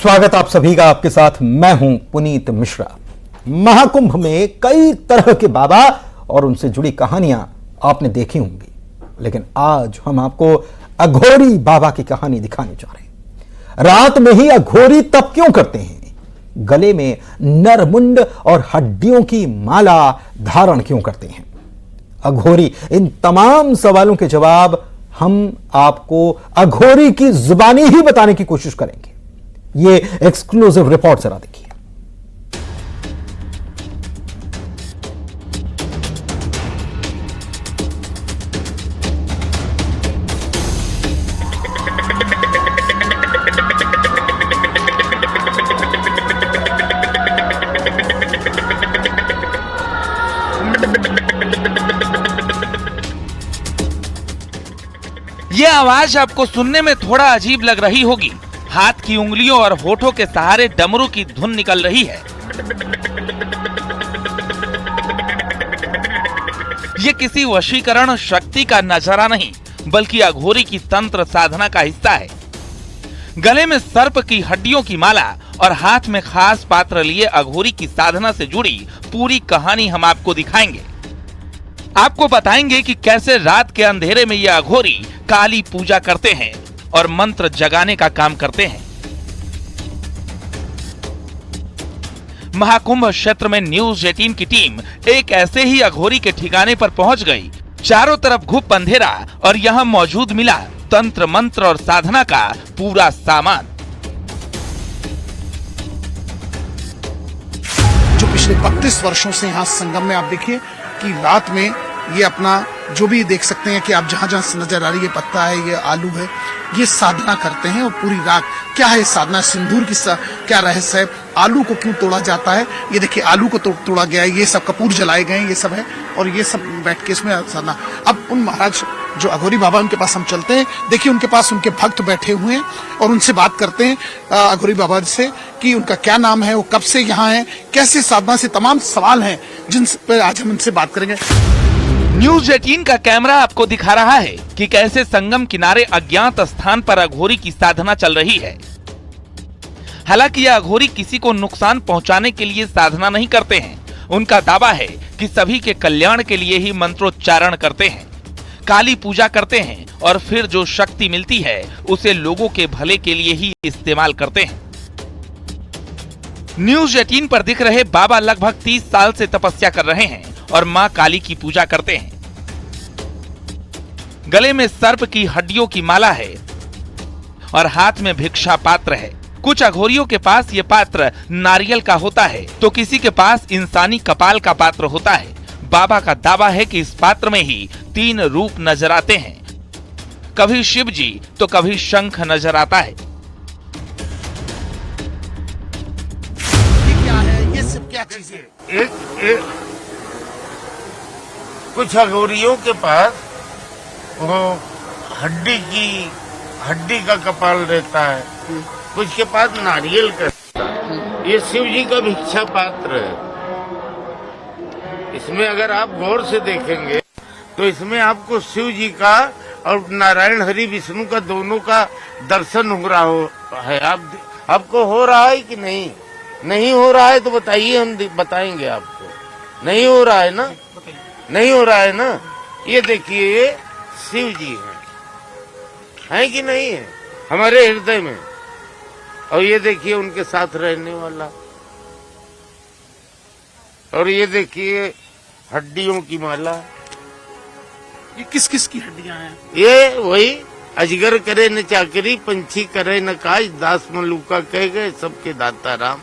स्वागत आप सभी का। आपके साथ मैं हूं पुनीत मिश्रा। महाकुंभ में कई तरह के बाबा और उनसे जुड़ी कहानियां आपने देखी होंगी, लेकिन आज हम आपको अघोरी बाबा की कहानी दिखाने जा रहे हैं। रात में ही अघोरी तप क्यों करते हैं? गले में नरमुंड और हड्डियों की माला धारण क्यों करते हैं? अघोरी, इन तमाम सवालों के जवाब हम आपको अघोरी की जुबानी ही बताने की कोशिश करेंगे। ये एक्सक्लूसिव रिपोर्ट जरा देखिए। यह आवाज आपको सुनने में थोड़ा अजीब लग रही होगी। हाथ की उंगलियों और होठों के सहारे डमरू की धुन निकल रही है। ये किसी वशीकरण शक्ति का नजारा नहीं, बल्कि अघोरी की तंत्र साधना का हिस्सा है। गले में सर्प की हड्डियों की माला और हाथ में खास पात्र लिए अघोरी की साधना से जुड़ी पूरी कहानी हम आपको दिखाएंगे। आपको बताएंगे कि कैसे रात के अंधेरे में ये अघोरी काली पूजा करते हैं और मंत्र जगाने का काम करते हैं। महाकुंभ क्षेत्र में न्यूज 18 की टीम एक ऐसे ही अघोरी के ठिकाने पर पहुंच गई। चारों तरफ घुप अंधेरा और यहां मौजूद मिला तंत्र मंत्र और साधना का पूरा सामान। जो पिछले 32 वर्षों से यहाँ संगम में आप देखिए कि रात में ये अपना जो भी देख सकते हैं कि आप जहां जहां नजर आ रही है, पत्ता है, ये आलू है, ये साधना करते हैं। और पूरी रात क्या है साधना, सिंदूर की क्या रहस्य है, आलू को क्यों तोड़ा जाता है, ये देखिए आलू को तोड़ा गया है, ये सब कपूर जलाए गए हैं, ये सब है। और ये सब बैठ के इसमें साधना। अब उन महाराज जो अघोरी बाबा, उनके पास हम चलते हैं। देखिए उनके पास उनके भक्त बैठे हुए हैं और उनसे बात करते हैं अघोरी बाबा से कि उनका क्या नाम है, वो कब से यहाँ है, कैसे साधना से, तमाम सवाल हैं जिन पर आज हम उनसे बात करेंगे। न्यूज 18 का कैमरा आपको दिखा रहा है कि कैसे संगम किनारे अज्ञात स्थान पर अघोरी की साधना चल रही है। हालांकि यह अघोरी किसी को नुकसान पहुंचाने के लिए साधना नहीं करते हैं। उनका दावा है कि सभी के कल्याण के लिए ही मंत्रोच्चारण करते हैं, काली पूजा करते हैं और फिर जो शक्ति मिलती है उसे लोगों के भले के लिए ही इस्तेमाल करते हैं। न्यूज 18 पर दिख रहे बाबा लगभग 30 साल से तपस्या कर रहे हैं और मां काली की पूजा करते हैं। गले में सर्प की हड्डियों की माला है और हाथ में भिक्षा पात्र है। कुछ अघोरियों के पास ये पात्र नारियल का होता है तो किसी के पास इंसानी कपाल का पात्र होता है। बाबा का दावा है कि इस पात्र में ही 3 रूप नजर आते हैं, कभी शिव जी तो कभी शंख नजर आता है। ये क्या है, ये सब क्या चीज है? एक कुछ अघोरियों के पास वो हड्डी का कपाल रहता है, कुछ के पास नारियल का। ये शिव जी का भिक्षा पात्र है। इसमें अगर आप गौर से देखेंगे तो इसमें आपको शिव जी का और नारायण हरि विष्णु का दोनों का दर्शन हो रहा है। आपको हो रहा है कि नहीं? नहीं हो रहा है तो बताइए, हम बताएंगे आपको। नहीं हो रहा है ना? नहीं हो रहा है ना? ये देखिए, ये शिव जी है कि नहीं है हमारे हृदय में। और ये देखिए उनके साथ रहने वाला। और ये देखिए हड्डियों की माला। ये किस किस की हड्डियां हैं? ये वही अजगर करे न चाकरी, पंछी करे न काज, दास मलूका कह गए सबके दाता राम।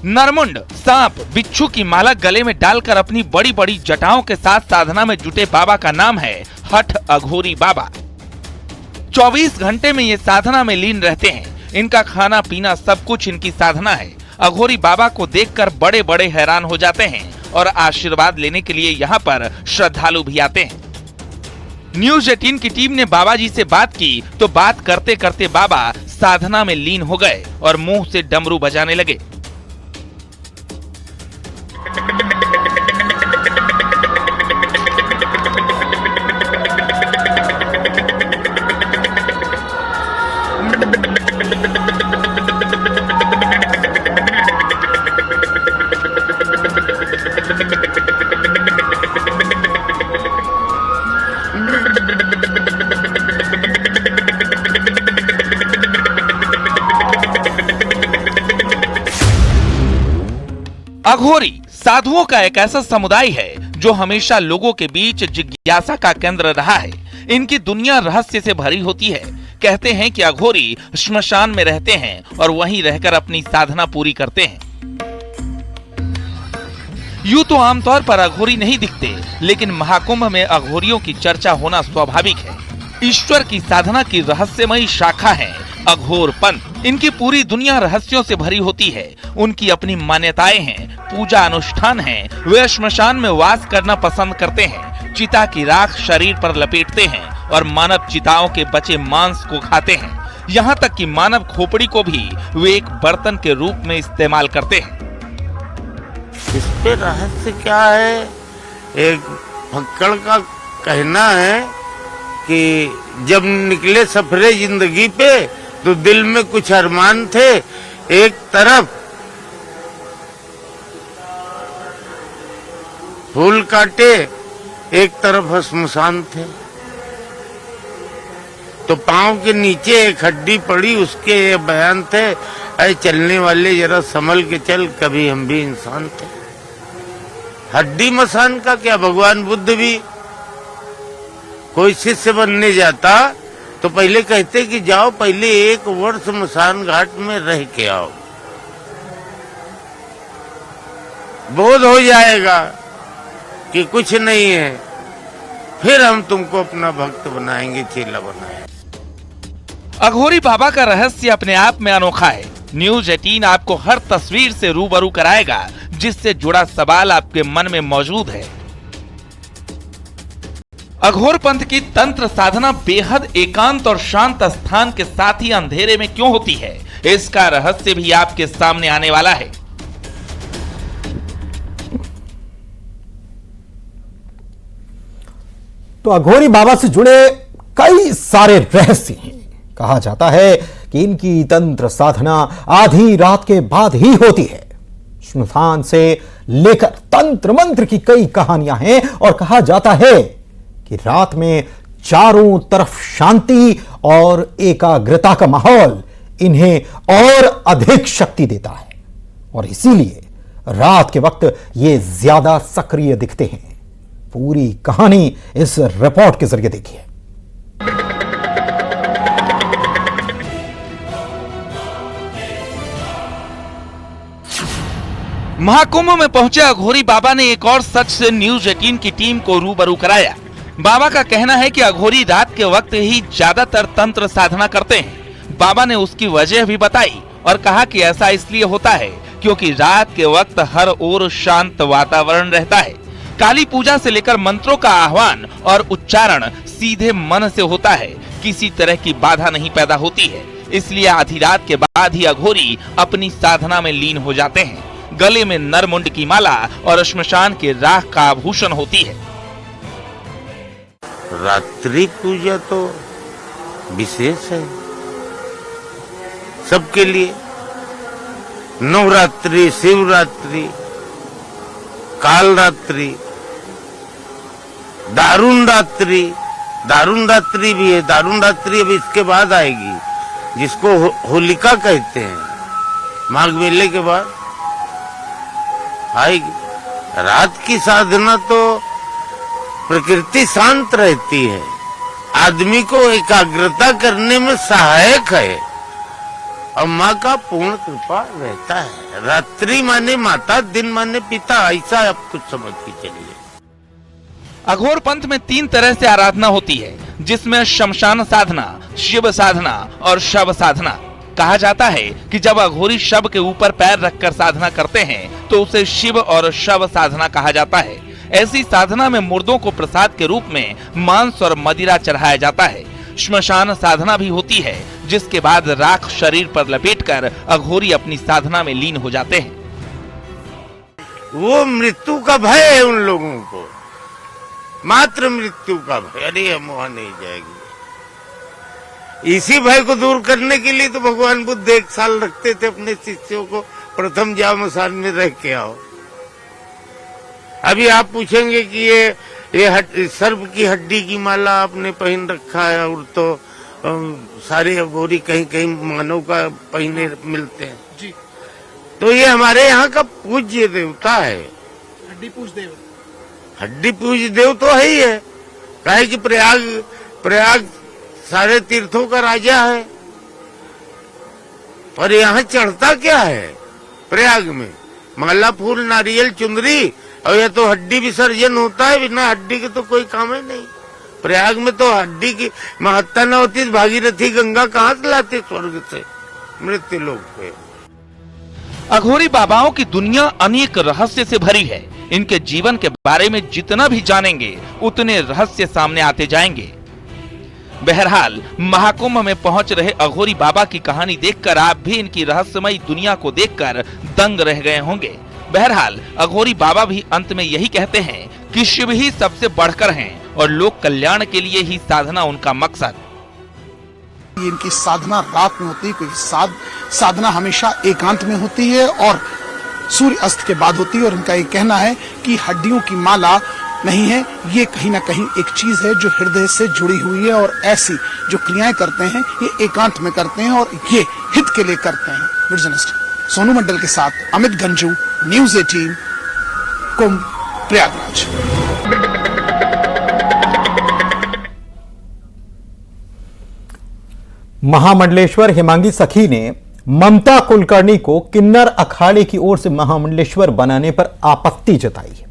नरमुंड, सांप, बिच्छू की माला गले में डालकर अपनी बड़ी बड़ी जटाओं के साथ साधना में जुटे बाबा का नाम है हठ अघोरी बाबा। 24 घंटे में ये साधना में लीन रहते हैं। इनका खाना पीना सब कुछ इनकी साधना है। अघोरी बाबा को देखकर बड़े बड़े हैरान हो जाते हैं और आशीर्वाद लेने के लिए यहाँ पर श्रद्धालु भी आते हैं। न्यूज 18 की टीम ने बाबा जी से बात की तो बात करते करते बाबा साधना में लीन हो गए और मुंह से डमरू बजाने लगे। अघोरी साधुओं का एक ऐसा समुदाय है जो हमेशा लोगों के बीच जिज्ञासा का केंद्र रहा है। इनकी दुनिया रहस्य से भरी होती है। कहते हैं कि अघोरी श्मशान में रहते हैं और वहीं रहकर अपनी साधना पूरी करते हैं। यूं तो आमतौर पर अघोरी नहीं दिखते, लेकिन महाकुंभ में अघोरियों की चर्चा होना स्वाभाविक है। ईश्वर की साधना की रहस्यमयी शाखा है अघोर पंथ। इनकी पूरी दुनिया रहस्यों से भरी होती है। उनकी अपनी मान्यताएं हैं, पूजा अनुष्ठान है। वे श्मशान में वास करना पसंद करते हैं। चिता की राख शरीर पर लपेटते हैं और मानव चिताओं के बचे मांस को खाते हैं। यहाँ तक कि मानव खोपड़ी को भी वे एक बर्तन के रूप में इस्तेमाल करते हैं। इस पे रहस्य क्या है? एक फक्कड़ का कहना है कि जब निकले सफरे जिंदगी पे तो दिल में कुछ अरमान थे। एक तरफ फूल काटे, एक तरफ श्मशान थे। तो पांव के नीचे एक हड्डी पड़ी, उसके ये बयान थे, अरे चलने वाले जरा संभल के चल, कभी हम भी इंसान थे। हड्डी मसान का क्या? भगवान बुद्ध भी कोई शिष्य बनने जाता तो पहले कहते कि जाओ पहले 1 वर्ष मसान घाट में रह के आओ, बोध हो जाएगा कि कुछ नहीं है, फिर हम तुमको अपना भक्त बनाएंगे, चेला बनाएंगे। अघोरी बाबा का रहस्य अपने आप में अनोखा है। न्यूज 18 आपको हर तस्वीर से रूबरू कराएगा जिससे जुड़ा सवाल आपके मन में मौजूद है। अघोर पंथ की तंत्र साधना बेहद एकांत और शांत स्थान के साथ ही अंधेरे में क्यों होती है, इसका रहस्य भी आपके सामने आने वाला है। तो अघोरी बाबा से जुड़े कई सारे रहस्य हैं। कहा जाता है कि इनकी तंत्र साधना आधी रात के बाद ही होती है। श्मशान से लेकर तंत्र मंत्र की कई कहानियां हैं और कहा जाता है कि रात में चारों तरफ शांति और एकाग्रता का माहौल इन्हें और अधिक शक्ति देता है और इसीलिए रात के वक्त ये ज्यादा सक्रिय दिखते हैं। पूरी कहानी इस रिपोर्ट के जरिए देखिए। महाकुंभ में पहुंचे अघोरी बाबा ने एक और सच से न्यूज 18 की टीम को रूबरू कराया। बाबा का कहना है कि अघोरी रात के वक्त ही ज्यादातर तंत्र साधना करते हैं। बाबा ने उसकी वजह भी बताई और कहा कि ऐसा इसलिए होता है क्योंकि रात के वक्त हर ओर शांत वातावरण रहता है। काली पूजा से लेकर मंत्रों का आह्वान और उच्चारण सीधे मन से होता है। किसी तरह की बाधा नहीं पैदा होती है। इसलिए आधी रात के बाद ही अघोरी अपनी साधना में लीन हो जाते हैं। गले में नरमुंड की माला और श्मशान के राख का आभूषण होती है। रात्रि पूजा तो विशेष है सबके लिए। नवरात्रि, शिवरात्रि, कालरात्रि, दारुण रात्रि भी है। दारुण रात्रि अब इसके बाद आएगी, जिसको होलिका कहते हैं। माघ मेले के बाद आएगी। रात की साधना तो प्रकृति शांत रहती है, आदमी को एकाग्रता करने में सहायक है और माँ का पूर्ण कृपा रहता है। रात्रि माने माता, दिन माने पिता, ऐसा आप कुछ समझ के चलिए। अघोर पंथ में 3 तरह से आराधना होती है, जिसमें शमशान साधना, शिव साधना और शव साधना। कहा जाता है कि जब अघोरी शव के ऊपर पैर रखकर साधना करते हैं तो उसे शिव और शव साधना कहा जाता है। ऐसी साधना में मुर्दों को प्रसाद के रूप में मांस और मदिरा चढ़ाया जाता है। श्मशान साधना भी होती है, जिसके बाद राख शरीर पर लपेटकर अघोरी अपनी साधना में लीन हो जाते हैं। वो मृत्यु का भय है उन लोगों को, मात्र मृत्यु का भय। अरे हम वहां नहीं जाएंगे। इसी भय को दूर करने के लिए तो भगवान बुद्ध 1 साल रखते थे अपने शिष्यों को, प्रथम जाओ मसान में रह के आओ। अभी आप पूछेंगे कि ये सर्प की हड्डी की माला आपने पहन रखा है, और तो सारे अघोरी कहीं कहीं मानव का पहने मिलते हैं। जी। तो ये हमारे यहाँ का पूज्य देवता है। हड्डी पूछ देव, हड्डी पूज्य देव तो है ही है। काहे कि प्रयाग सारे तीर्थों का राजा है। पर यहाँ चढ़ता क्या है प्रयाग में? माला, फूल, नारियल, चुंदरी, और यह तो हड्डी विसर्जन होता है। बिना हड्डी के तो कोई काम ही नहीं। प्रयाग में तो हड्डी की महत्ता न होती, भागीरथी गंगा कहाँ से लाते स्वर्ग से मृत्यु लोक पे। अघोरी बाबाओं की दुनिया अनेक रहस्य से भरी है। इनके जीवन के बारे में जितना भी जानेंगे उतने रहस्य सामने आते जाएंगे। बहरहाल महाकुंभ में पहुंच रहे अघोरी बाबा की कहानी देखकर आप भी इनकी रहस्यमयी दुनिया को देखकर दंग रह गए होंगे। बहरहाल अघोरी बाबा भी अंत में यही कहते हैं कि शिव ही सबसे बढ़कर हैं और लोक कल्याण के लिए ही साधना उनका मकसद। ये इनकी साधना रात में होती है, क्योंकि साधना हमेशा एकांत में होती है और सूर्य अस्त के बाद होती है। और इनका ये कहना है कि हड्डियों की माला नहीं है, ये कहीं ना कहीं एक चीज है जो हृदय से जुड़ी हुई है, और ऐसी जो क्रियाएं करते हैं ये एकांत में करते हैं और ये हित के लिए करते हैं। जर्नलिस्ट सोनू मंडल के साथ अमित गंजू, न्यूज़ 18, कुंभ, प्रयागराज। महामंडलेश्वर हेमांगी सखी ने ममता कुलकर्णी को किन्नर अखाड़े की ओर से महामंडलेश्वर बनाने पर आपत्ति जताई है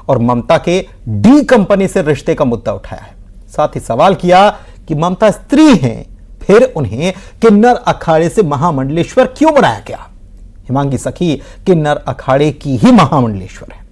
और ममता के डी कंपनी से रिश्ते का मुद्दा उठाया है। साथ ही सवाल किया कि ममता स्त्री हैं, फिर उन्हें किन्नर अखाड़े से महामंडलेश्वर क्यों बनाया गया? हेमांगी सखी किन्नर अखाड़े की ही महामंडलेश्वर है।